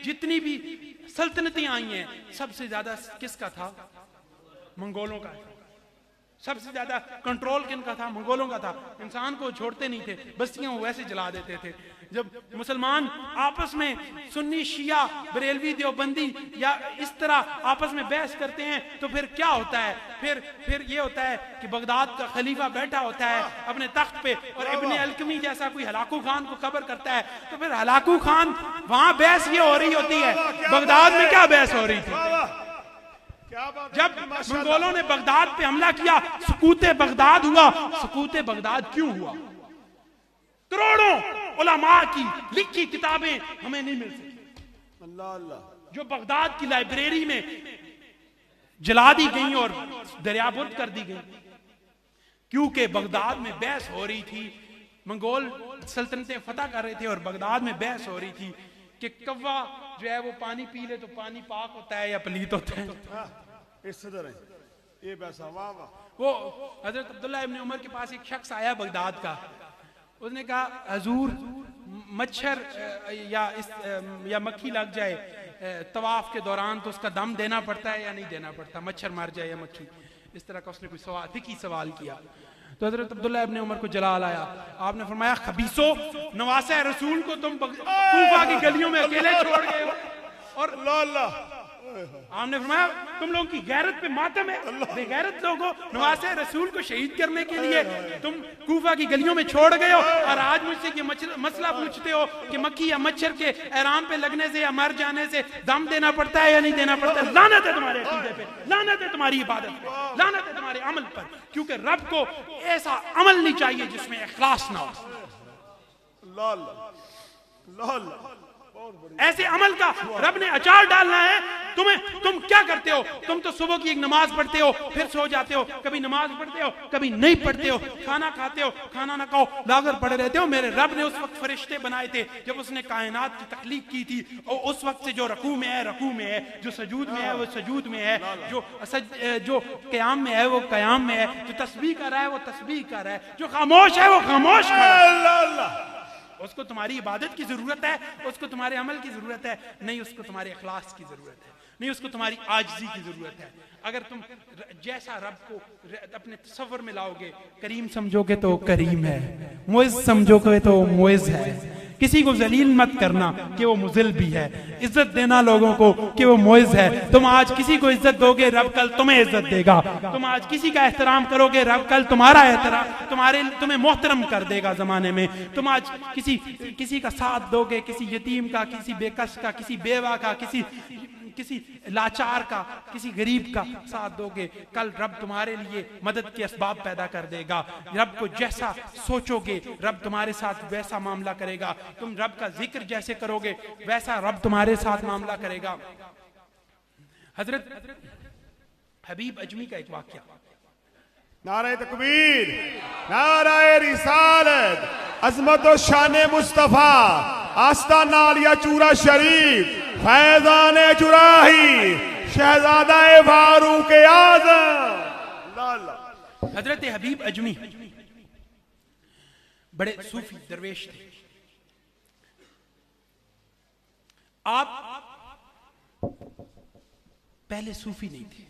जितनी भी सल्तनतें आई हैं, सबसे ज्यादा किसका था? मंगोलों का। सबसे ज्यादा कंट्रोल किनका था? मंगोलों का था। इंसान को छोड़ते नहीं थे, बस्तियां वो वैसे जला देते थे। जब मुसलमान आपस में सुन्नी शिया बरेलवी देवबंदी या इस तरह आपस में बहस करते हैं तो फिर क्या होता है? फिर ये होता है कि बगदाद का खलीफा बैठा होता है अपने तख्त पे और इब्ने अलकमी जैसा कोई हलाकू खान को कबर करता है, तो फिर हलाकू खान वहां बहस ये हो रही होती है, बगदाद में क्या बहस हो रही थी? जब मंगोलों ने बगदाद पे हमला किया, सुकूते बगदाद हुआ। सुकूते बगदाद क्यों हुआ? करोड़ों उलमा की लिखी किताबें हमें नहीं मिल सकती, अल्लाह अल्लाह, जो बगदाद की लाइब्रेरी में जला दी गई और दरियाबुर्द कर दी गई, क्योंकि बगदाद में बहस हो रही थी। मंगोल सल्तनतें फतह कर रहे थे और बगदाद में बहस हो रही थी कि कौवा जो है वो पानी पी ले तो पानी पाक होता है या पलीत होता है। इस तरह ये वैसा, वाह वाह। वो हजरत अब्दुल्ला इब्ने उमर के पास एक शख्स आया बगदाद का, उसने कहा हजूर मच्छर या मक्खी लग जाए तवाफ के दौरान तो उसका दम देना पड़ता है या नहीं देना पड़ता? मच्छर मार जाए या मक्खी, इस तरह का उसने कोई सवाल फिकी सवाल किया। तो हजरत अब्दुल्ला इब्ने उमर को जलाल आया। आपने फरमाया खबीसो, नवासे रसूल को तुम कूफा की गलियों में अकेले छोड़ गए हो। और आपने फरमाया तुम लोगों की गैरत पे मातम है, बेगैरत लोगों, नवासे रसूल को शहीद करने के लिए तुम कूफा की गलियों में छोड़ गए हो और आज मुझसे ये मसला पूछते हो कि मक्खी या मच्छर के एहराम पे लगने से या मर जाने से दम देना पड़ता है या नहीं देना पड़ता? लानत है तुम्हारे अकीदे पे, लानत है तुम्हारी इबादत पे, लानत है तुम्हारे अमल पर, क्योंकि रब को ऐसा अमल नहीं चाहिए जिसमें इखलास ना हो। ऐसे अमल का रब ने अचार डालना है तुम्हें। तुम क्या करते हो? तुम तो सुबह की एक नमाज पढ़ते हो, फिर सो जाते हो, कभी नमाज पढ़ते हो, कभी नहीं पढ़ते हो, खाना खाते हो, खाना ना खाओ, लागर पड़े रहते हो। मेरे रब ने उस वक्त फरिश्ते बनाए थे जब उसने कायनात की तख्लीक की थी, और उस वक्त से जो रकू में है रकू में है, जो सजूद में है वो सजूद में है, जो क़याम में है वो क़याम में है, जो तस्बीह कर रहा है वो तस्बीह कर रहा है, जो खामोश है वो खामोश है। उसको तुम्हारी इबादत की जरूरत है, उसको तुम्हारे अमल की जरूरत है, नहीं उसको तुम्हारे इखलास की जरूरत है, नहीं उसको तुम्हारी आजिज़ी की जरूरत है। अगर तुम जैसा रब को अपने तसव्वुर में लाओगे, करीम समझोगे तो करीम है, मुइज़्ज़ समझोगे तो मुइज़्ज़ है। किसी को जलील मत करना कि वो मुज़िल भी है, इज्जत देना लोगों को कि वो मुइज़्ज़ है। तुम आज किसी को इज्जत दोगे, रब कल तुम्हें इज्जत देगा। तुम आज किसी का एहतराम करोगे, रब कल तुम्हारा एहतराम तुम्हें मोहतरम कर देगा जमाने में। तुम आज किसी का साथ दोगे, किसी यतीम का, किसी बेकस का, किसी बेवा का, किसी लाचार का, किसी गरीब का साथ दोगे, कल रब तुम्हारे लिए मदद के असबाब पैदा कर देगा। रब को जैसा सोचोगे रब तुम्हारे साथ वैसा मामला करेगा। तुम रब का जिक्र जैसे करोगे वैसा रब तुम्हारे साथ मामला करेगा। हजरत हबीब अजमी का एक वाकया। नारे तकबीर, नारे रिसालत, अजमत और शान मुस्तफा, आस्ताना आलिया चूरा शरीफ, फैजान चुराही, शहजादा फारूक आज़म। हजरत हबीब अजमी बड़े सूफी दरवेश थे। आप पहले सूफी नहीं थे,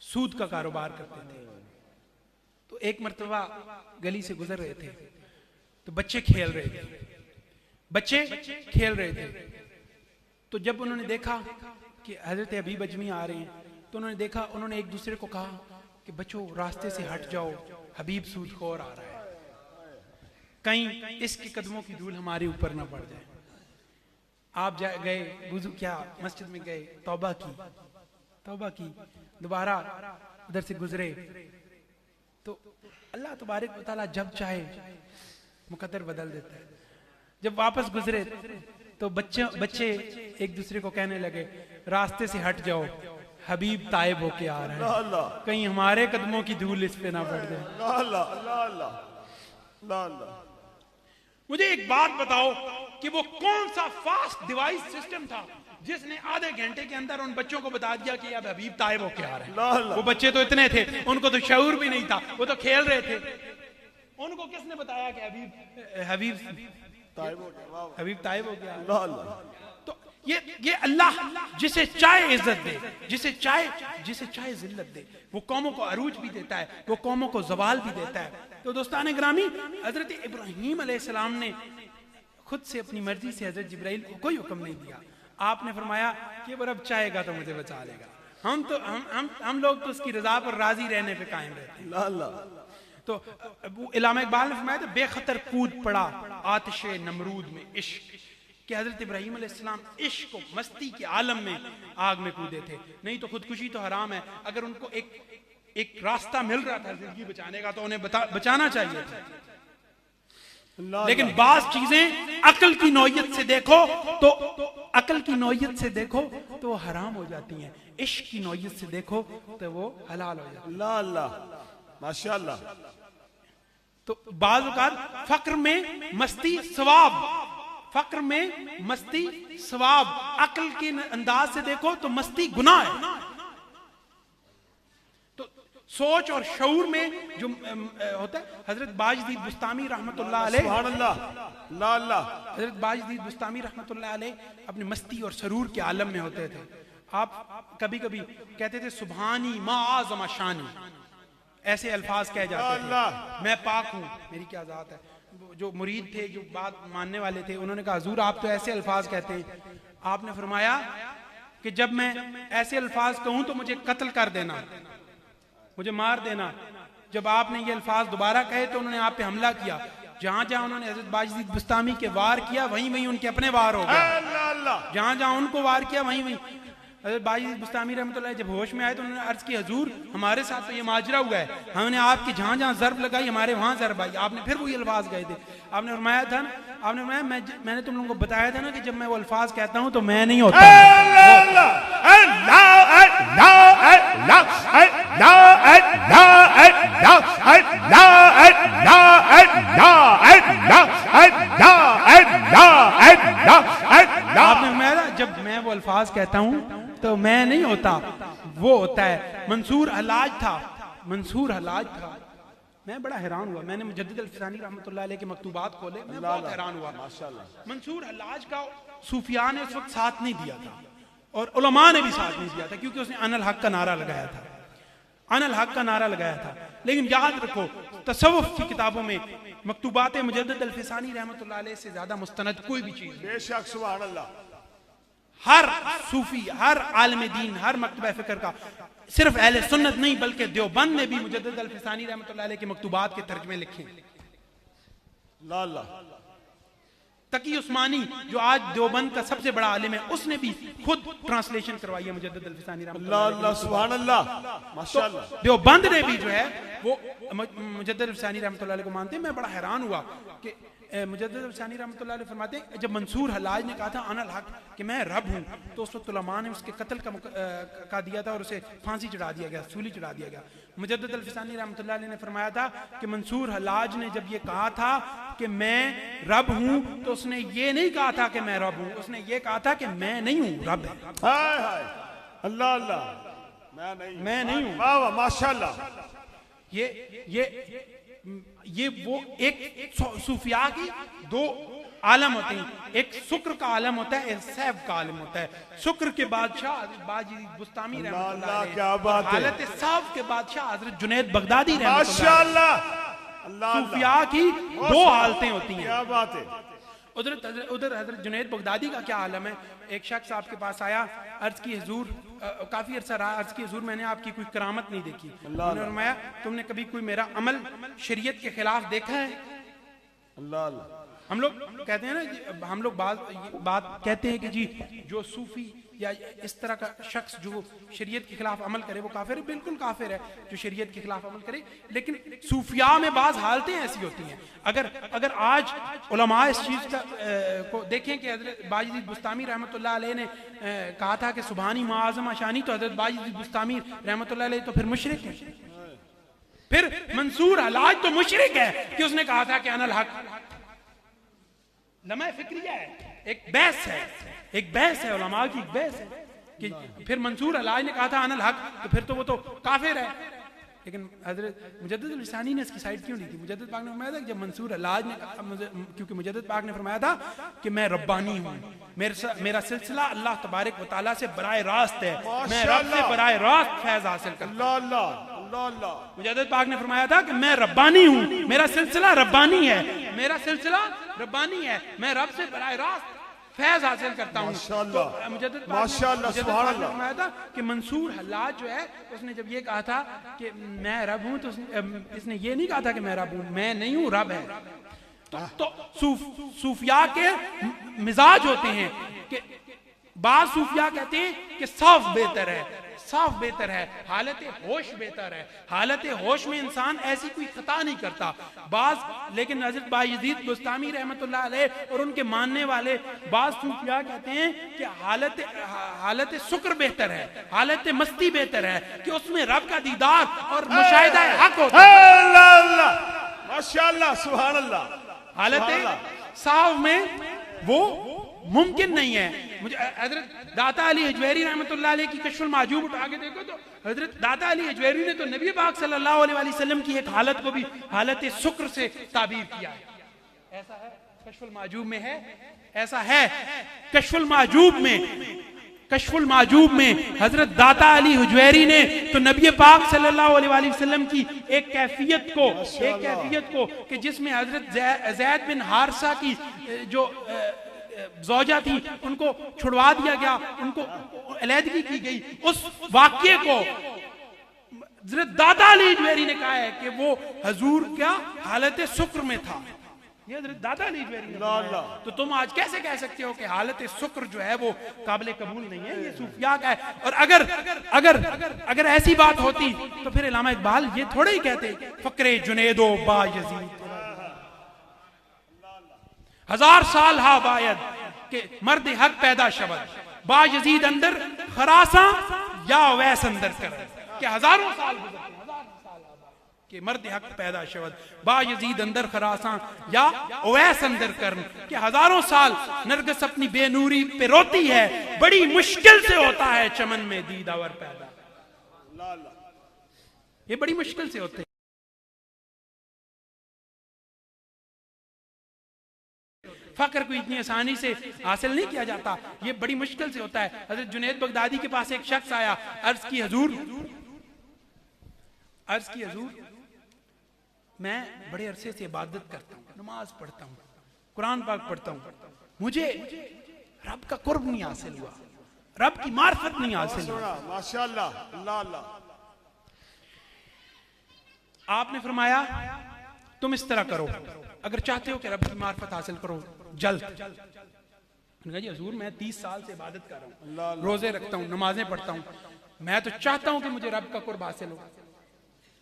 सूद का कारोबार करते थे। तो एक मर्तबा गली से गुजर रहे थे तो बच्चे खेल रहे थे। तो जब उन्होंने देखा कि हजरत हबीब अजमी आ रहे हैं तो उन्होंने एक दूसरे को कहा कि बच्चों रास्ते से हट जाओ, हबीब सूदखोर आ रहा है, कहीं इसके कदमों की धूल हमारे ऊपर ना पड़ जाए। आप गए वुजू क्या मस्जिद में गए, तौबा की, दोबारा उधर से गुजरे तो अल्लाह तबारक व तआला जब चाहे मुकद्दर बदल देता है। जब वापस गुजरे तो बच्चे एक दूसरे को कहने लगे रास्ते से हट जाओ, हबीब ताइब होके आ रहा है, कहीं हमारे कदमों की धूल इस पे ना पड़ जाए। मुझे एक बात बताओ कि वो कौन सा फास्ट डिवाइस सिस्टम था जिसने आधे घंटे के अंदर उन बच्चों को बता दिया कि अब हबीब ताइब होके आ रहे हैं। वो बच्चे तो इतने थे, उनको तो शऊर भी नहीं था, वो तो खेल रहे थे। उनको किसने बताया कि हबीब ताइब हो गया? तो ये ये अल्लाह जिसे चाहे इज्जत दे, जिसे चाहे जिल्लत दे, वो कौमों को अरूज भी देता है, वो कौमों को जवाल भी देता है। तो दोस्तान ग्रामी, हजरत इब्राहीम अलैहिस्सलाम ने खुद से अपनी मर्जी से हजरत जिब्राइल को कोई हुक्म नहीं दिया। आपने फरमाया कि वो रब चाहेगा तो मुझे बचा लेगा। हम लोग तो उसकी रजा पर राजी रहने पे कायम रहते हैं। तो इलामा इकबाल ने फरमाया था, बेखतर कूद पड़ा आतिशे नमरूद में इश्क, कि हजरत इब्राहीम अलैहिस्सलाम इश्क को मस्ती के आलम में आग में कूदे थे। नहीं तो खुदकुशी तो हराम है। अगर उनको एक रास्ता मिल रहा था जिंदगी बचाने का तो उन्हें बचाना चाहिए था। लेकिन बाज चीजें अकल की नौयत से देखो तो वो हराम हो जाती हैं, इश्क की नौयत से देखो तो वो हलाल हो जाती है। अल्लाह अल्लाह माशाअल्लाह। तो बाज़ औक़ात फक्र में मस्ती सवाब, अकल के अंदाज से देखो तो मस्ती गुनाह है। तो सोच और शऊर में जो होता है, हजरत बाजदीद बुस्तामी रहमतुल्लाह अलैह, हजरत बाजदीद बुस्तामी रहमतुल्लाह अलैह अपनी मस्ती और सरूर के आलम में होते थे। आप कभी कभी कहते थे सुभानी मा आज़म शानी, ऐसे अल्फाज कह जाते थे, मैं पाक हूँ, मेरी क्या जात है। जो मुरीद थे, जो बात मानने वाले थे, उन्होंने कहा हुजूर आप तो ऐसे अल्फाज कहते हैं। आपने फरमाया कि जब मैं ऐसे अल्फाज कहूं तो मुझे कत्ल कर देना, मुझे मार देना। जब आपने ये अल्फाज दोबारा कहे तो उन्होंने आप पे हमला किया। जहां जहां उन्होंने हजरत बाजदीद बुस्तामी के वार किया वहीं वहीं उनके अपने वार हो गए। जहां जहां उनको वार किया वहीं वहीं हजरत बाजदीद बुस्तामी रहमतुल्लाह जब होश में आए तो उन्होंने अर्ज की, हुजूर हमारे साथ तो ये माजरा हुआ है, हमने आपकी जहां जहां ज़र्ब लगाई हमारे वहां ज़र्ब आई। आपने फिर वही अल्फाज गए थे। आपने फरमाया था ना, आपने फरमाया मैंने तुम लोगों को बताया था ना कि जब मैं वो अल्फाज कहता हूं तो मैं नहीं होता। आपने फरमाया जब मैं वो अल्फाज कहता हूं तो मैं नहीं होता, वो होता है। मंसूर हलाज था। मैं बड़ा हैरान हुआ, मैंने मुजद्दिद अल-फिसानी रहमतुल्लाह अलैह के मकतूबात खोले, मैं बहुत हैरान हुआ। मंसूर हलाज का सूफिया ने उस वक्त साथ नहीं दिया था और उलमा ने भी साथ नहीं दिया था, क्योंकि उसने अनल हक का नारा लगाया था। लेकिन याद रखो, तसव्वुफ की किताबों में मकतूबात मुजद्दिद अल-फिसानी रहमतुल्लाह अलैह से ज्यादा मुस्तनद कोई भी चीज, बेशक, सुभान अल्लाह। हर सूफी, हर आलिम दीन, हर मकतबा फिक्र का, सिर्फ अहले सुन्नत नहीं बल्कि देवबंद ने भी मुजद्दिद अल-फिसानी रहमतुल्लाह अलैह के मकतूबात के तर्जमे लिखे। तकी उस्मानी जो आज देवबंद का सबसे बड़ा आलिम है, उसने भी खुद ट्रांसलेशन करवाई है मुजद्दिद अल-फिसानी रहमतुल्लाह अलैह। सुभान अल्लाह, माशाअल्लाह। देवबंद ने भी जो है वो मुजद्दिद अल-फिसानी रहमतुल्लाह अलैह को मानते हैं। मैं बड़ा हैरान हुआ कि मुजद्दिद अल-फिसानी रहमतुल्लाह अलैह फरमाते हैं, जब मंसूर हलाज ने कहा था अनल हक कि मैं रब हूँ, तो उस वक्त उलमा ने उसके कत्ल का दिया था और उसे फांसी चढ़ा दिया गया, सूली चढ़ा दिया गया। मुजद्दिद अल-फिसानी रहमतुल्लाह अलैह ने फरमाया था कि मंसूर हलाज ने जब ये कहा था कि मैं रब हूँ, तो उसने ये नहीं कहा था कि मैं रब हूँ, उसने ये कहा था कि मैं नहीं हूँ, रब है। अल्लाह अल्लाह, मैं नहीं हूँ। वाह वाह, माशाअल्लाह। ये वो एक सूफिया की दो आलम होते हैं, एक शुक्र का आलम होता है, एक सैफ का आलम होता है। शुक्र के बादशाह बाजदीद बुस्तामी रहमतुल्लाह अलैह, क्या बात है। हालत सैफ के बादशाह हजरत जुनैद बगदादी माशाअल्लाह। सूफिया की दो हालतें होती हैं। क्या बात है। उधर हजरत जुनैद बगदादी का क्या आलम है। एक शख्स आपके पास आया, अर्ज की हुजूर, काफी अरसा रहा, अर्ज की हुजूर मैंने आपकी कोई करामत नहीं देखी। उन्होंने फरमाया तुमने कभी कोई मेरा अमल शरीयत के खिलाफ देखा है? अल्लाह। हम लोग कहते हैं ना, हम लोग बात कहते हैं कि जी जो सूफी या इस तरह का शख्स जो शरीयत के खिलाफ अमल करे वो काफिर है। बिल्कुल काफिर है जो शरीयत के खिलाफ अमल करे, लेकिन सूफिया में बाज हालतें ऐसी होती हैं। अगर आज उलमा इस चीज का को देखें कि हजरत बाजदीद बुस्तामी रहमतुल्लाह अलैह ने कहा था कि सुभानी माज़म शानी, तो हजरत बाजदीद बुस्तामी रहमतुल्लाह अलैह तो फिर मुशरिक है। फिर मंसूर हलाज तो मुशरिक है कि उसने कहा था कि अनल हक। लम्हा फिक्रिया है, एक बहस है उलमा की, एक बहस है कि फिर मंसूर हलाज ने कहा था अनल हक, तो फिर तो वो तो काफिर है। लेकिन हजरत मुजद्दिद अल-लिसानी ने इसकी साइड क्यों ली थी? मुजद्दिद पाक ने फरमाया था कि जब मंसूर हल्लाज ने क्योंकि मुजद्दिद पाक ने फरमाया था कि मैं रब्बानी हूँ, मेरा सिलसिला अल्लाह तबारक व तआला से बराए रास्त है, मैं रब से बराए रास्त फैज हासिल करता हूँ। मुजद्दिद पाक ने फरमाया था कि मैं रब्बानी हूँ, मेरा सिलसिला रब्बानी है, मेरा सिलसिला रब्बानी है, मैं रब से बराए रास्त फैज हासिल करता हूँ। तो मुजद्दिद पाक ने फरमाया था कि मंसूर हल्लाज जो है उसने जब ये कहा था कि मैं रब हूँ तो इसने ये नहीं कहा था कि मैं रब हूँ, मैं नहीं हूँ, रब है। तो सूफिया के मिजाज होते हैं कि बाज सूफिया कहते हैं कि साफ बेहतर है, साफ बेहतर है, हालत होश बेहतर है, हालत होश में इंसान ऐसी कोई खता नहीं करता बाज। लेकिन हज़रत बायज़ीद बुस्तामी रहमतुल्लाह अलैह और उनके मानने वाले बाज सूफिया कहते हैं कि हालत शुक्र बेहतर है, हालत मस्ती बेहतर है कि उसमें रब का दीदार और मुशाहिदा हक होता है। माशाअल्लाह, सुभान अल्लाह। हालत साफ में वो मुमकिन नहीं है। मुझे हजरत दाता अली हजवेरी रहमतुल्लाह अलैह की कश्फुल माजूब उठा के देखो तो हजरत दाता अली हजवेरी ने तो नबी पाक सल्लल्लाहु अलैहि वसल्लम की एक हालत को भी हालत शुक्र से ताबीर किया है। ऐसा है कश्फुल माजूब में है, ऐसा है कश्फुल माजूब में हजरत दाता अली हुजवेरी ने तो नबी पाक सल्लल्लाहु अलैहि वसल्लम की एक कैफियत को कि जिसमें हजरत ज़ैद बिन हारिसा की जो ज़ौजा थी उनको छुड़वा दिया गया, उनको अलहदगी की गई, उस वाक्य को हजरत दाता अली हुजवेरी ने कहा है कि वो हजूर क्या हालत शुक्र में था। ये हजरत दाता अली हुजवेरी ने कहा। तो तुम आज कैसे कह सकते हो कि हालत शुक्र जो है वो काबिल कबूल नहीं है? ये सूफिया का है। और अगर ऐसी बात होती तो फिर इल्लामा इकबाल ये थोड़े ही कहते फकरे जुनेदो बायजीद 1000 साल हा बायद के मर्द हक पैदा शबद बायजीद अंदर खरासा या वैस अंदर कर के 1000 साल के मर्द हक पैदा शबद बायजीद अंदर खरासा या ओवैस अंदर करन के 1000 साल नरगिस अपनी बेनूरी पे रोती है, बड़ी मुश्किल से होता है चमन में दीदावर पैदा। ये बड़ी मुश्किल से होते हैं। फक्र को इतनी आसानी से हासिल नहीं किया जाता, ये बड़ी मुश्किल से होता है। हजरत जुनैद बगदादी के पास एक शख्स आया, अर्ज की हजूर मैं बड़े अरसे से इबादत करता हूँ, नमाज पढ़ता हूँ, कुरान पाक पढ़ता हूँ, मुझे रब का कुर्ब नहीं हासिल हुआ, रब की मार्फत नहीं हासिल हुआ। माशाअल्लाह, अल्लाह अल्लाह। आपने फरमाया तुम इस तरह करो, अगर चाहते हो कि रब की मार्फत हासिल करो जल्द। जी हजूर मैं 30 साल से इबादत कर रहा हूँ, रोजे रखता हूँ, नमाजें पढ़ता हूँ, मैं तो चाहता हूँ कि मुझे रब का कुर्ब हासिल हो।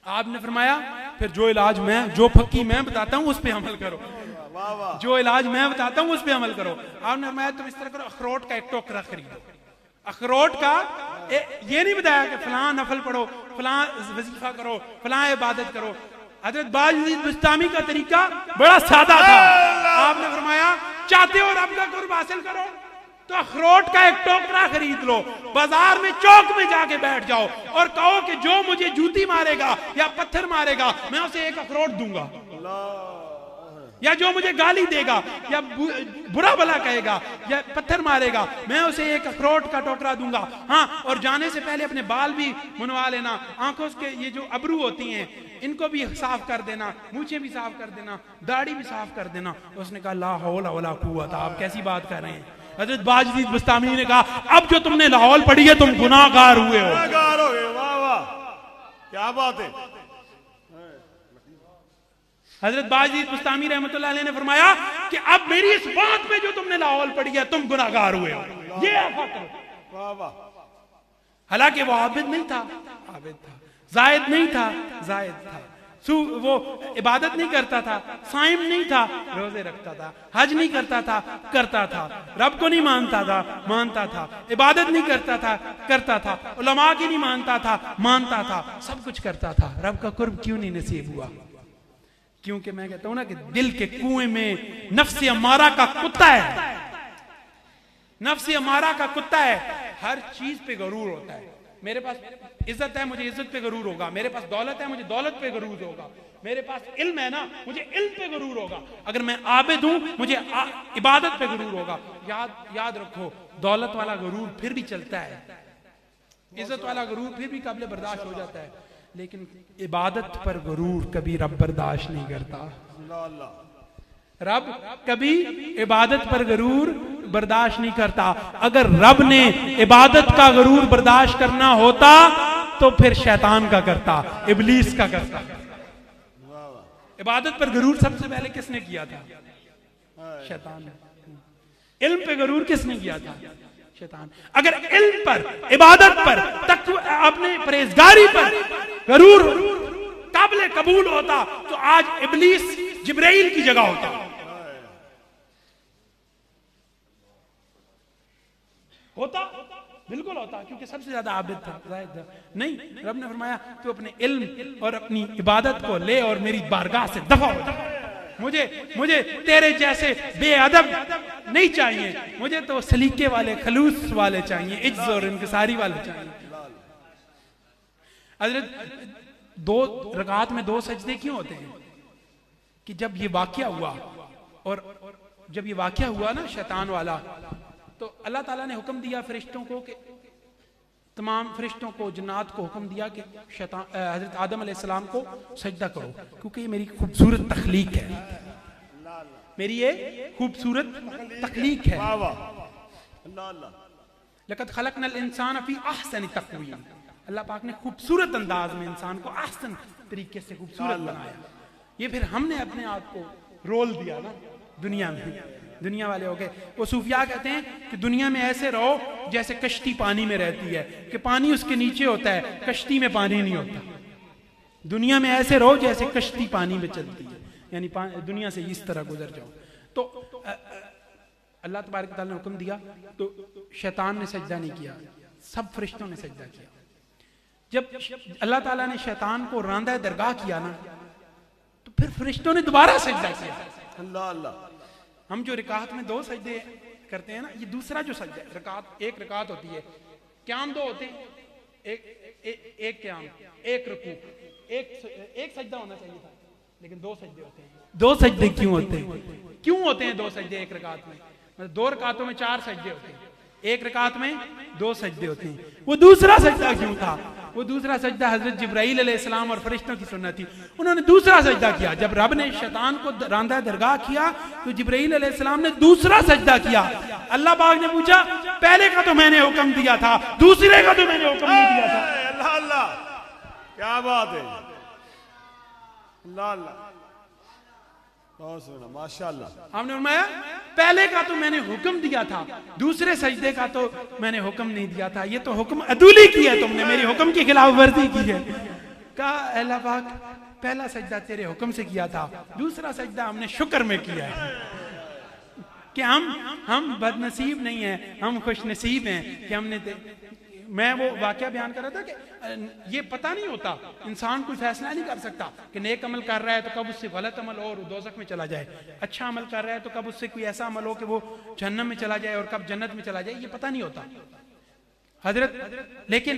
आपने फरमाया फिर जो फकी मैं बताता हूँ उस पे अमल करो, जो इलाज मैं बताता हूँ उस पे अमल करो। आपने फरमाया तुम इस तरह करो, अखरोट का एक टोकरा खरीदो, अखरोट का ये नहीं बताया कि फलां नफल पढ़ो, फलां वजीफा करो, फलां इबादत करो। हजरत बायजीद बुस्तामी का तरीका बड़ा सादा था। आपने फरमाया चाहते हो रब का कुर्ब हासिल करो तो अखरोट का एक टोकरा खरीद लो, बाजार में चौक में जाके बैठ जाओ और कहो कि जो मुझे जूती मारेगा या पत्थर मारेगा मैं उसे एक अखरोट दूंगा, या जो मुझे गाली देगा या बुरा भला कहेगा या पत्थर मारेगा मैं उसे एक अखरोट का टोकरा दूंगा। हाँ, और जाने से पहले अपने बाल भी मुनवा लेना, आंखों के ये जो अबरू होती हैं इनको भी साफ कर देना, मूछें भी साफ कर देना, दाढ़ी भी साफ कर देना। उसने कहा ला हौला वला कुव्वता, आप कैसी बात कर रहे हैं? हजरत बायजीद बुस्तामी ने कहा अब जो तुमने लाहौल पढ़ी है तुम गुनाहगार हुए हो। वाह वाह, क्या बात है। हजरत बायजीद बुस्तामी रहमतुल्लाह अलैह ने फरमाया कि अब मेरी इस बात में जो तुमने लाहौल पढ़ी है तुम गुनाहगार हुए हो। ये वाह वाह। हालांकि वो आबिद नहीं था, आबिद था, जायद नहीं था, जायद था, वो इबादत नहीं करता था, साइम नहीं था, रोजे रखता था, हज नहीं करता था, करता था, रब को नहीं मानता था, मानता था, इबादत नहीं करता था, करता था, उलमा की नहीं मानता था, मानता था, सब कुछ करता था। रब का कुर्ब क्यों नहीं नसीब हुआ? क्योंकि मैं कहता हूं ना कि दिल के कुएं में नफ्स अमारा का कुत्ता है, नफ्स अमारा का कुत्ता है, हर चीज पे गरूर होता है। मेरे पास इज्जत है, मुझे इज्जत पे गरूर होगा। मेरे पास दौलत है, मुझे दौलत पे गरूर होगा। मेरे पास इल्म है ना, मुझे इल्म पे गरूर होगा। अगर मैं आबिद हूं, मुझे इबादत पे गरूर होगा। याद रखो, दौलत वाला गरूर फिर भी चलता है, इज्जत वाला गरूर फिर भी काबिल बर्दाश्त हो जाता है, लेकिन इबादत पर गरूर कभी रब बर्दाश्त नहीं करता। रब कभी इबादत पर गरूर बर्दाश्त नहीं करता। अगर रब ने इबादत का गरूर बर्दाश्त करना होता तो फिर शैतान का करता, इबलीस का करता। इबादत पर गरूर सबसे पहले किसने किया था? शैतान ने। इल्म पे गरूर किसने किया था? शैतान। अगर इल्म पर, इबादत पर, अपने परहेजगारी पर गरूर काबिल कबूल होता तो आज इबलीस जिब्राइल की जगह होता। होता, बिल्कुल होता, क्योंकि सबसे ज्यादा आबिद था, जाहिद था। नहीं, रब ने फरमाया तू अपने इल्म और अपनी इबादत को ले और मेरी बारगाह से दफा हो जा। मुझे तेरे जैसे बेअदब नहीं चाहिए, मुझे तो सलीके वाले, खलूस वाले चाहिए, इज्ज और इनकिसारी वाले चाहिए। हजरत 2 रकात में 2 सजदे क्यों होते हैं? कि जब ये वाकया हुआ, और जब ये वाकया हुआ ना शैतान वाला, तो अल्लाह ताला ने हुक्म दिया फरिश्तों को, कि तमाम फरिश्तों को, जन्नात को हुक्म दिया कि शैतान हजरत आदम अलैहिस्सलाम को सजदा करो, क्योंकि ये मेरी खूबसूरत तख्लीक है, मेरी ये खूबसूरत तख्लीक है। लक़द खलक़नल इंसान फी अहसनि तक़वीम। अल्लाह पाक ने खूबसूरत अंदाज में इंसान को अहसन तरीके से खूबसूरत बनाया। ये फिर हमने अपने आप को रोल दिया ना दुनिया में, दुनिया वाले हो गए। वो सूफिया कहते हैं कि दुनिया में ऐसे रहो जैसे कश्ती पानी में रहती है, कि पानी उसके नीचे होता है, कश्ती में पानी नहीं होता। दुनिया में ऐसे रहो जैसे कश्ती पानी में चलती है, यानी दुनिया से इस तरह गुजर जाओ। तो अल्लाह तबारक व तआला ने हुक्म दिया, तो शैतान ने सजदा नहीं किया, सब फरिश्तों ने सजदा किया। जब अल्लाह ताला ने शैतान को रांदा दरगाह किया ना, तो फिर फरिश्तों ने दोबारा सजदा किया। अल्लाह अल्लाह। हम जो रकात में 2 सजदे करते हैं ना, ये दूसरा जो सजदा है, रकात एक रकात होती है, क़याम 2 होते हैं, एक क़याम, एक रुकू, एक सजदा होना चाहिए था, लेकिन 2 सजदे होते हैं। 2 सजदे क्यों होते हैं? क्यों होते हैं 2 सजदे एक रकात में? मतलब 2 रकातों में 4 सजदे होते हैं, एक रकात में 2 सजदे होते हैं। वो दूसरा सजदा क्यों था? वो दूसरा सजदा हजरत जिब्राइल अलैहिस्सलाम और फरिश्तों की सुन्नत थी, उन्होंने दूसरा सजदा किया। जब रब ने शैतान को रांदा दरगाह किया तो जिब्राइल अलैहिस्सलाम ने दूसरा सजदा किया। अल्लाह पाक ने पूछा, पहले का तो मैंने हुक्म दिया था, दूसरे का तो मैंने हुक्म नहीं दिया था। अल्लाह अल्लाह, क्या बात है, अल्लाह अल्लाह, बहुत सुना, माशाअल्लाह। हमने फरमाया पहले का तो मैंने हुक्म दिया था, दूसरे सजदे का तो मैंने हुक्म नहीं दिया था, ये तो हुक्म अदूली की है, तुमने मेरी हुक्म की खिलाफ वर्जी की है। कहा अल्लाह पाक, पहला सजदा तेरे हुक्म से किया था, दूसरा सजदा हमने शुक्र में किया है कि हम बदनसीब नहीं है, हम खुशनसीब हैं कि हमने मैं वो वाकया बयान कर रहा था कि ये पता नहीं होता, इंसान कोई फैसला नहीं कर सकता कि नेक अमल कर रहा है तो कब उससे गलत अमल हो और दोज़ख में चला जाए, अच्छा अमल कर रहा है तो कब उससे कोई ऐसा अमल हो कि वो जहन्नम में चला जाए और कब जन्नत में चला जाए, ये पता नहीं होता हजरत। लेकिन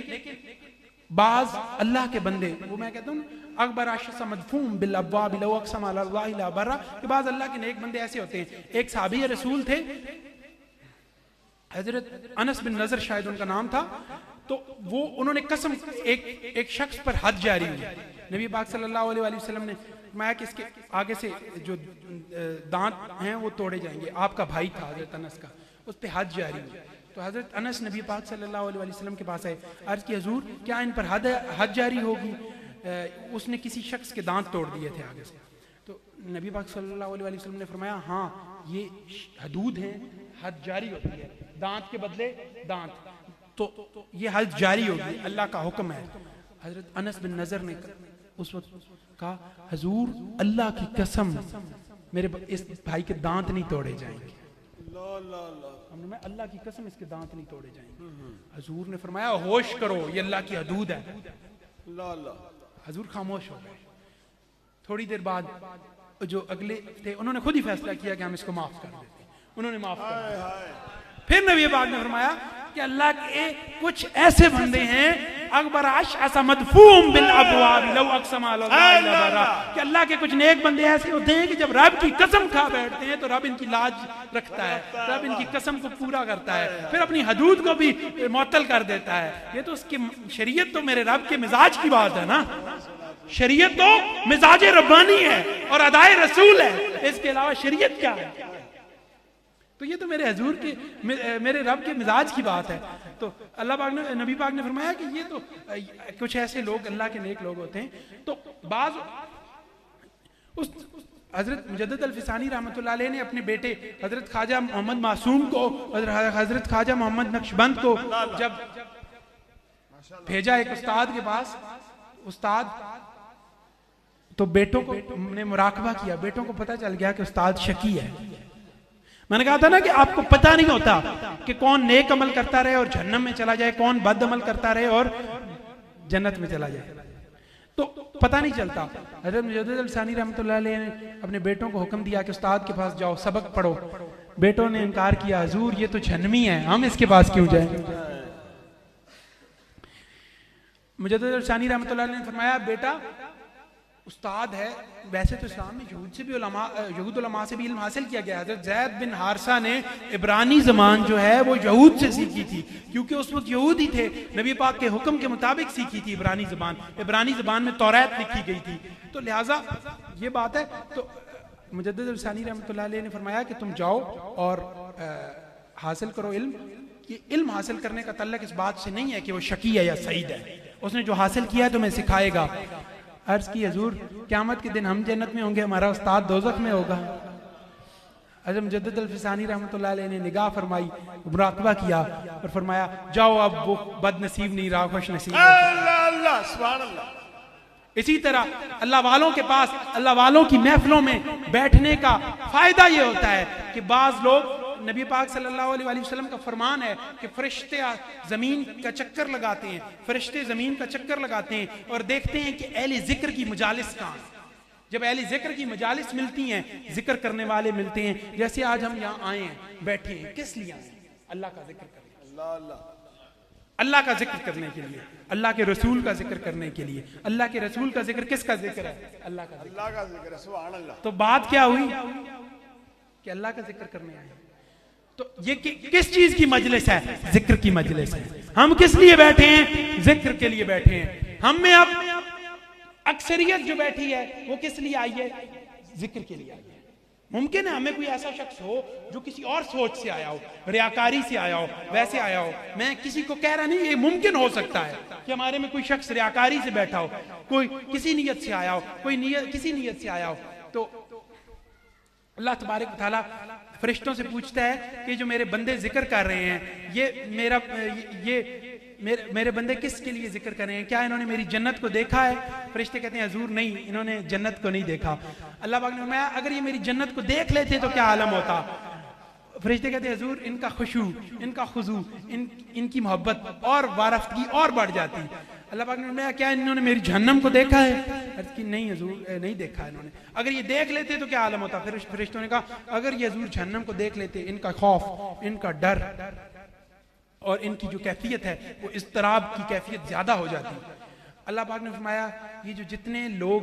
बाज अल्लाह के बंदे, वो मैं कहता हूँ अकबर आशा मदफूम बिल अब्वाब लौ अक़सम अला अल्लाह ला बर्रा, कि बाज अल्लाह के नेक बंदे ऐसे होते हैं। एक सहाबी रसूल थे, हजरत अनस बिन नजर शायद उनका नाम था, तो वो उन्होंने कसम, एक शख्स पर हद जारी हुई, नबी पाक सल्लल्लाहु अलैहि वसल्लम ने फरमाया कि इसके आगे से जो दांत हैं वो तोड़े जाएंगे। आपका भाई था हजरत अनस का, उस पर हद जारी हुई। तो हजरत अनस नबी पाक सल्लल्लाहु अलैहि वसल्लम के पास आए, अर्ज की हुजूर क्या इन पर हद जारी होगी? उसने किसी शख्स के दांत तोड़ दिए थे आगे से। तो नबी पाक सल्लल्लाहु अलैहि वसल्लम ने फरमाया हाँ, ये हदूद हैं, हद जारी होती है, दांत के बदले दांत, तो ये हद जारी होगी, अल्लाह का हुक्म है। हजरत अनस बिन नजर ने उस वक्त कहा, हुजूर अल्लाह की कसम मेरे इस भाई के दांत नहीं तोड़े जाएंगे, मैं अल्लाह की कसम इसके दांत नहीं तोड़े जाएंगे। हुजूर ने फरमाया होश करो, ये अल्लाह की हदूद है। हुजूर खामोश हो गए। थोड़ी देर बाद जो अगले थे उन्होंने खुद ही फैसला किया कि हम इसको माफ कर देते, उन्होंने माफ कर दिया। फिर नबी पाक ने फरमाया कि अल्लाह के कुछ ऐसे बंदे हैं अकबर अशअसा मदफूम बिल अबवाब लौ अक़समा अला अल्लाह लबरा, कि अल्लाह के कुछ नेक बंदे ऐसे होते हैं कि जब रब की कसम खा बैठते हैं तो रब इनकी लाज रखता है, रब इनकी कसम को पूरा करता है, फिर अपनी हदूद को भी मुअत्तल कर देता है। ये तो उसकी शरीयत तो मेरे रब के मिजाज की बात है ना, शरीयत तो मिजाज रब्बानी है और अदाए रसूल है, इसके अलावा शरीयत क्या है? तो ये तो मेरे हजूर के मेरे रब के मिजाज की बात है। तो अल्लाह पाक ने नबी पाक ने फरमाया कि ये तो कुछ ऐसे लोग अल्लाह के नेक लोग होते हैं। तो बाज उस हजरत मुजद्दिद अल-फिसानी रहमतुल्लाह अलैह ने अपने बेटे हजरत ख्वाजा मोहम्मद मासूम को, हजरत ख्वाजा मोहम्मद नक्शबंद को जब भेजा एक उस्ताद के पास, उस्ताद तो बेटों को ने मुराकबा किया, बेटों को पता चल गया कि उस्ताद शकी है। मैंने कहा था ना कि आपको पता नहीं होता कि कौन नेक अमल करता रहे और जन्नत में चला जाए, कौन बद अमल करता रहे और जन्नत में चला जाए, तो पता नहीं चलता। हज़रत मुजद्दिद अल-फिसानी रहमतुल्लाह अलैह ने अपने बेटों को हुक्म दिया कि उस्ताद के पास जाओ, सबक पढ़ो। बेटों ने इनकार किया, हुजूर ये तो जहन्नमी है, हम इसके पास क्यों जाएं? मुजद्दिद अल-फिसानी रहमतुल्लाह अलैह ने फरमाया, बेटा उस्ताद है, वैसे तो इस्लाम में यहूद उलमा से भी इल्म हासिल किया गया। हज़रत ज़ैद बिन हारसा ने इब्रानी ज़बान जो है वो यहूद से सीखी थी, क्योंकि उस वक्त यहूद ही थे, नबी पाक के हुक्म के मुताबिक सीखी थी इब्रानी ज़बान। इब्रानी ज़बान में तौरात लिखी गई थी, तो लिहाजा ये बात है। तो मुजद्दिद अल-फिसानी रहमतुल्लाह अलैह ने फरमाया कि तुम जाओ और हासिल करो इल्म। ये इल्म हासिल करने का तल्लक इस बात से नहीं है कि वो शकी है या सईद है, उसने जो हासिल किया है तुम्हें सिखाएगा। अर्ज की हजूर क़यामत के दिन हम जन्नत में होंगे, हमारा उस्ताद दोज़ख में होगा। हज़रत मुजद्दिद अल-फिसानी रहमतुल्लाह अलैह ने निगाह फरमाई, मुराक़बा किया और फरमाया जाओ, अब वो बदनसीब नहीं रहा, खुश नसीब। अल्लाह सुभान अल्लाह। इसी तरह अल्लाह वालों के पास, अल्लाह वालों की महफिलों में बैठने का फायदा ये होता है कि बाज लोग, नबी पाक सल्लल्लाहु अलैहि वसल्लम का फरमान है कि फरिश्ते जमीन का चक्कर लगाते हैं, फरिश्ते जमीन का चक्कर लगाते हैं और देखते हैं कि अहले जिक्र की मजालिस कहाँ है। जब अहले जिक्र की मजालिस मिलती हैं, जिक्र करने वाले मिलते हैं, जैसे आज हम यहाँ आए हैं, बैठे हैं, किस लिए आए? अल्लाह का जिक्र करने, अल्लाह का जिक्र करने के लिए, अल्लाह के रसूल का जिक्र करने के लिए। अल्लाह के रसूल का जिक्र किसका जिक्र है? अल्लाह का जिक्र है, सुभान अल्लाह। तो बात क्या हुई कि अल्लाह का जिक्र करने आए। तो ये किस चीज की मजलिस है? जिक्र की मजलिस है। हम किस लिए बैठे हैं? जिक्र के लिए बैठे हैं। हम में अब अक्सरियत जो बैठी है वो किस लिए आई है? जिक्र के लिए आई है। मुमकिन है हमें कोई ऐसा शख्स हो जो किसी और सोच से आया हो, रियाकारी से आया हो, वैसे आया हो। मैं किसी को कह रहा नहीं, ये मुमकिन हो सकता है कि हमारे में कोई शख्स रियाकारी से बैठा हो, कोई किसी नीयत से आया हो, कोई किसी नीयत से आया हो। तो अल्लाह तबारक व तआला फरिश्तों से पूछता है कि जो मेरे बंदे जिक्र कर रहे हैं, मेरे बंदे किस के लिए जिक्र कर रहे हैं? क्या इन्होंने मेरी जन्नत को देखा है? फरिश्ते कहते हैं हुजूर नहीं, इन्होंने जन्नत को नहीं देखा। अल्लाह पाक ने फरमाया अगर ये मेरी जन्नत को देख लेते तो क्या आलम होता? फरिश्ते कहते हैं हुजूर इनका खुशू, इनका खुजू, इनकी मोहब्बत और वारफ्तगी और बढ़ जाती। अल्लाह पाक ने फरमाया क्या इन्होंने मेरी जहन्नम को देखा है? अर्ज़ की नहीं हुजूर, नहीं देखा इन्होंने। अगर ये देख लेते तो क्या आलम होता? फिर फरिश्तों ने कहा अगर ये हुजूर जहन्नम को देख लेते, इनका खौफ, इनका डर और इनकी जो कैफियत है वो इस्तराब की कैफियत ज्यादा हो जाती। अल्लाह पाक ने फरमाया ये जो जितने लोग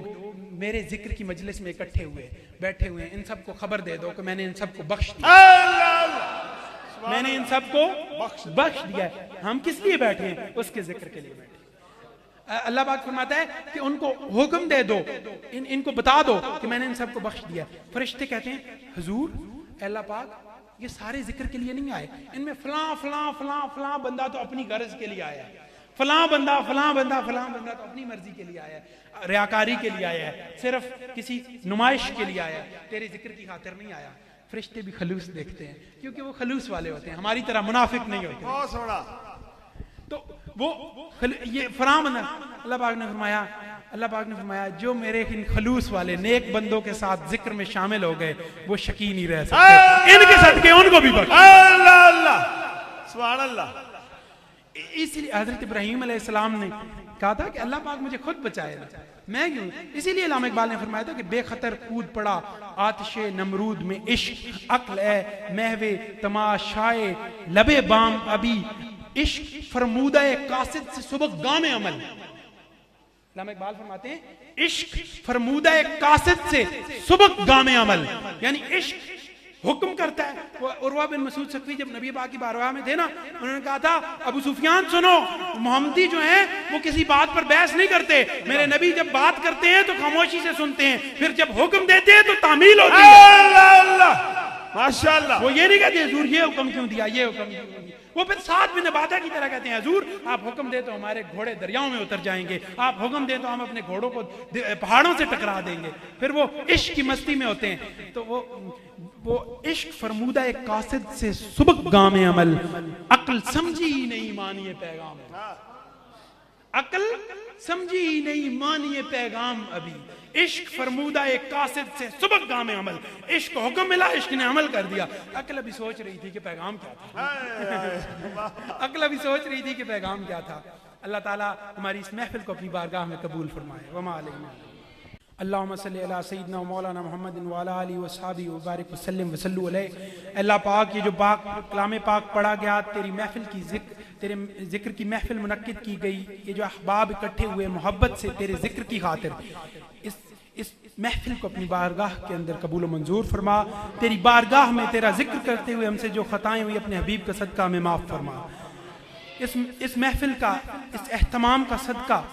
मेरे जिक्र की मजलिस में इकट्ठे हुए बैठे हुए हैं, इन सबको खबर दे दो कि मैंने इन सबको बख्श दिया, मैंने इन सबको बख्श दिया। हम किस लिए बैठे हैं? उसके जिक्र के लिए बैठे। अल्लाह पाक फरमाता है कि उनको हुक्म दे दो, इनको बता दो कि मैंने इन सबको बख्श दिया। फरिश्ते कहते हैं हुजूर अल्लाह पाक ये सारे जिक्र के लिए नहीं आए, इनमें फलां फलां फलां फलां बंदा तो अपनी गर्ज के लिए आया है, फलां बंदा तो अपनी मर्जी के लिए आया है, रियाकारी के लिए आया है, सिर्फ किसी नुमाइश के लिए आया है, तेरे जिक्र की खातिर नहीं आया। फरिश्ते भी खलूस देखते हैं क्योंकि वो खलूस वाले होते हैं, हमारी तरह मुनाफिक नहीं होते। बहुत सोना। तो वो ये फराम बंदा, अल्लाह पाक ने फरमाया जो मेरे इन खलूस वाले नेक बंदों के साथ जिक्र में शामिल हो गए वो शकी नहीं रह सकते, इनके सदके उनको भी बख्श। अल्लाह अल्लाह सुभान अल्लाह। इसलिए हजरत इब्राहीम अलैहिस्सलाम ने कहा था कि अल्लाह पाक मुझे खुद बचाएगा, मैं क्यों? इसीलिए अल्लामा इकबाल ने फरमाया था कि बेखतर कूद पड़ा आतिशे नमरूद में इश्क, अक्ल है महवे तमाशाए लबे बाम अभी इश्क फरमूदा कासिद से सुबह गाम अमल। अल्लामा इकबाल फरमाते हैं इश्क फरमूदा कासिद से सुबह गाम अमल, यानी इश्क हुक्म करता है। वो उर्वा बिन मसूद सकवी जब नबी पाक की बारगाह में थे ना, उन्होंने कहा था अबू सुफियान सुनो, मोहम्मदी जो है वो किसी बात पर बहस नहीं करते, मेरे नबी जब बात करते हैं तो खामोशी से सुनते हैं, फिर जब हुक्म देते हैं तो तामील होती है। माशाअल्लाह। वो ये नहीं कहते हुजूर ये हुक्म क्यों दिया, ये हुक्म क्यों दिया। वो फिर साथ में नबाता की तरह कहते हैं हुजूर आप हुक्म दे तो हमारे घोड़े दरियाओं में उतर जाएंगे, आप हुक्म दे तो हम अपने घोड़ों को पहाड़ों से टकरा देंगे। फिर वो इश्क की मस्ती में होते हैं। तो वो इश्क फरमूदा एक कासिद से सुबह गाम अमल, अक्ल समझी नहीं मानिए पैगाम, अक्ल समझी नहीं मानिए पैगाम अभी। इश्क फरमूदा एक कासिद से सुबह गाम अमल, इश्क को हुक्म मिला, इश्क ने अमल कर दिया। अक्ल अभी सोच रही थी कि पैगाम क्या था, अक्ल अभी सोच रही थी कि पैगाम क्या था। अल्लाह ताला हमारी इस महफिल को अपनी बारगाह में कबूल फरमाए। वमा अलैना अल्लाहुम्मा सल्ली अला सय्यिदना मौलाना मुहम्मदिन व अला आलिहि व सहाबिहि व बारिक वसल्लिम वसल्लु अलैहि। अल्लाह पाक ये जो कलाम पाक पढ़ा गया, तेरी महफिल की तेरे जिक्र की महफिल मुनक्किद की गई, ये जो अहबाब इकट्ठे हुए मोहब्बत से तेरे जिक्र की खातिर, इस महफिल को अपनी बारगाह के अंदर कबूल मंजूर फरमा। तेरी बारगाह में तेरा जिक्र करते हुए हमसे जो खताएं हुई अपने हबीब का सदका हमें माफ फरमा। इस महफिल का, इस एहतमाम का सदका,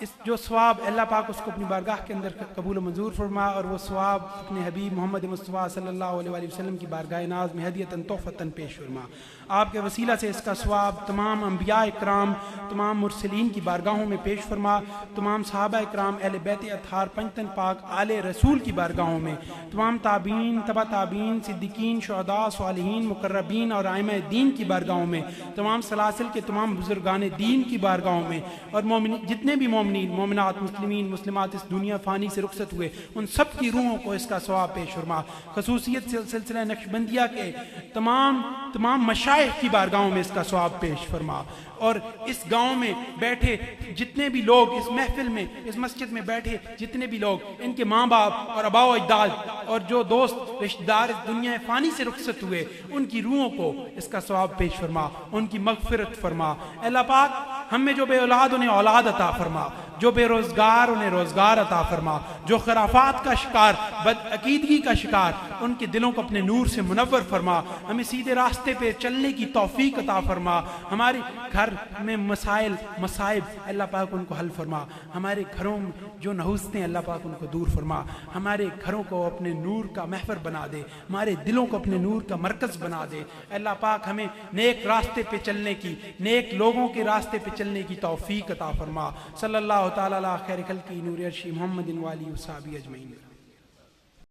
इस जो सवाब अल्लाह पाक उसको अपनी बारगाह के अंदर कबूल मंजूर फरमा, और वो सवाब अपने हबीब मोहम्मद मुस्तफ़ा सल्लल्लाहु अलैहि वसल्लम की बारगाह नाज में हदियतन तोहफतन पेश फरमा। आपके वसीला से इसका सवाब तमाम अम्बिया इकराम, तमाम मुरसलीन की बारगाहों में पेश फरमा, तमाम सहाबा इकराम, अहले बैत अतहार, पंजतन पाक, आले रसूल की बारगाहों में, तमाम ताबीन, तबा ताबीन, सिद्दीकीन, शुहदा, सालिहीन, मुकर्रबीन और आइमा दीन की बारगाहों में, तमाम सलासिल के तमाम बुजुर्गान दीन की बारगाहों में, और जितने भी मोमिनीन, मोमिनात, मुस्लिमीन, मुस्लिमात इस दुनिया फ़ानी से रुखसत हुए, उन सब की रूहों को इसका सवाब पेश फरमा। खसूसियत से सिलसिला नक्शबंदिया के तमाम मशाइख की बारगाहों में इसका सवाब पेश फरमा। और इस गांव में बैठे जितने भी लोग, इस महफिल में, इस मस्जिद में बैठे जितने भी लोग, इनके माँ बाप और अबाओ अजदाद और जो दोस्त रिश्तेदार इस दुनिया फ़ानी से रुखसत हुए, उनकी रूहों को इसका सवाब पेश फरमा, उनकी मग़फ़िरत फरमा। अल्लाह पाक हम में जो बे औलाद उन्हें औलाद अता फरमा, जो बेरोजगार उन्हें रोजगार अता फरमा, जो खराफात का शिकार, बदअकीदगी का शिकार, उनके दिलों को अपने नूर से मुनव्वर फरमा। हमें सीधे रास्ते पे चलने की तौफीक अता फरमा। हमारे घर में मसाइल मसाइब अल्लाह पाक उनको हल फरमा। हमारे घरों में जो नहुसते हैं अल्लाह पाक उनको दूर फरमा। हमारे घरों को अपने नूर का महफर बना दे, हमारे दिलों को अपने नूर का मरकज़ बना दे। अल्लाह पाक हमें नेक रास्ते पे चलने की, नेक लोगों के रास्ते पे चलने की तौफीक अता फरमा। सल्लल्लाहु ताला अला खैर खल्क़ी नूर अर्शी मुहम्मदिन व आलिहि व सहाबिहि अजमईन।